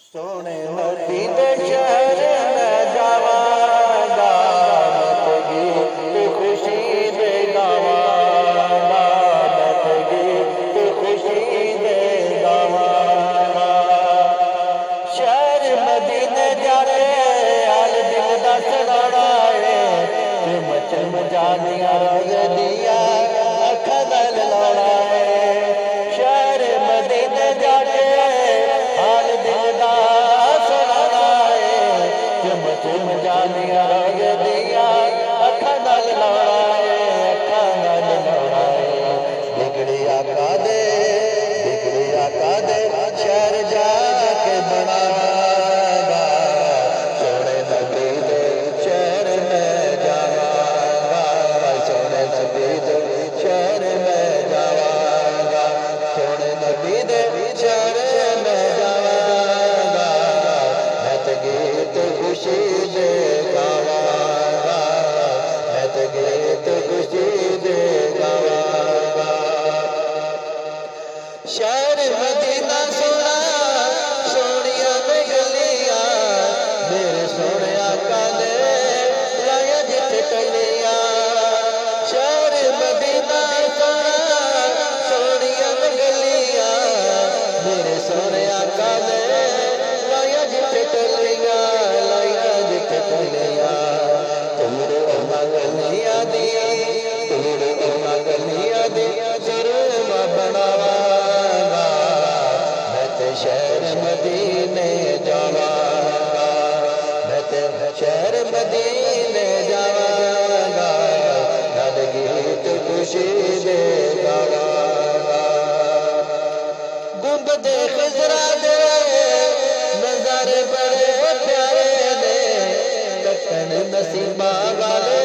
सोने नबी दे शहर में जावांगा, मैं गीत खुशी दे गावांगा, मैं गीत खुशी दे गावांगा। शहर मदीने जाके हाल दिल दा सुनाना है, चुम चुम जानिया रोज दिया अखा नाल लाना है। शहर मदीने जाके हाल दिल दा सुनाना है, चुम चुम जानिया रोज दिया अखा नाल लाना है, अखा नाल लाना है। बिगड़ी आका दे शहर जाके बनावांगा, सोने नबी दे शहर में जावांगा, सोने नबी दे शहर में जावांगा, सोने नबी दे शहर में जावांगा। मैं तो गीत खुशी दे गावांगा, मैं तो गीत खुशी दे गावांगा। शहर मदीना सोना सोनिया में गलियां, मेरे सोने आका ने लाया जिथे टलियां। शहर मदीना सोना सोनिया में गलियां, मेरे सोने आका ने लाया जिथे टलियां, लाया जिथे टलियां। तेरे उम्मा गलियां दी, तेरे उम्मा गलियां दी सुरमा बनावांगा, मैं ते शहर मदीने जावांगा, मैं ते शहर मदीने जावांगा। नाल गीत खुशी दे गावांगा। गुंबदे खिजरा दे नजारे बड़े प्यारे ने, कटन नसीबा वाले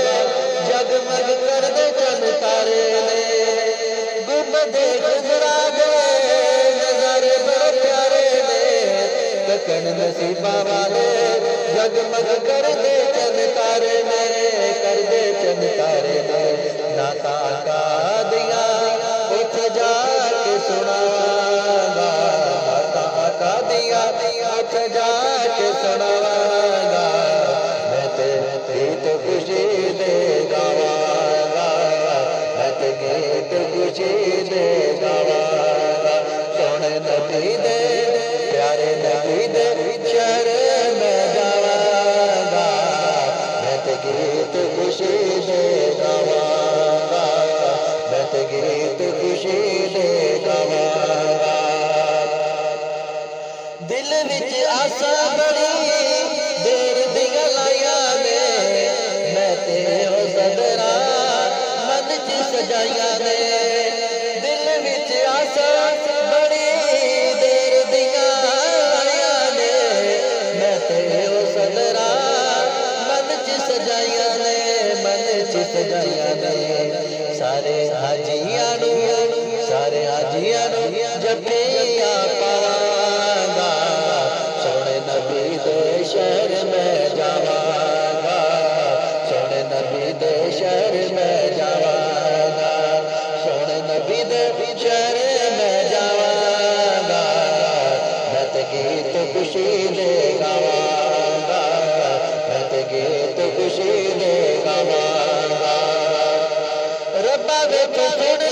जगमग करदे चंद तारे ने। गुंबदे खिजरा दे नजारे बड़े प्यारे ने, कटन नसीबा वाले जगमग करदे चंद तारे ने, करदे चंद तारे ने। नाता का दिया उठ जाके सुनावांगा, नाता का दिया उठ जाके सुनावांगा। मैं ते गीत खुशी दे गावांगा, मैं ते गीत खुशी दे गावांगा। सोने नबी दे प्यारे नबी दे शहर में जावांगा, मैं ते गीत खुशी दे गावांगा, मैं ते गीत खुशी दे गावांगा। दिल विच आसा बड़ी देर दियां लाइयां ने, मैं ते ओ सदरा मन च सजाइयां ने। दिल विच आसा बड़ी देर दियां लाइयां ने, मैं ते ओ सदरा मन च सजाइयां ने, मन च सजाइयां ने। सारे हाजियां नू जप्पियां पावांगा, सोने नबी दे शहर में जावांगा, सोने नबी दे शहर में जावांगा, सोने नबी दे शहर में जावांगा। मैं ते गीत खुशी दे गावांगा, मैं ते गीत खुशी दे गावांगा। रब्बा वेख सुन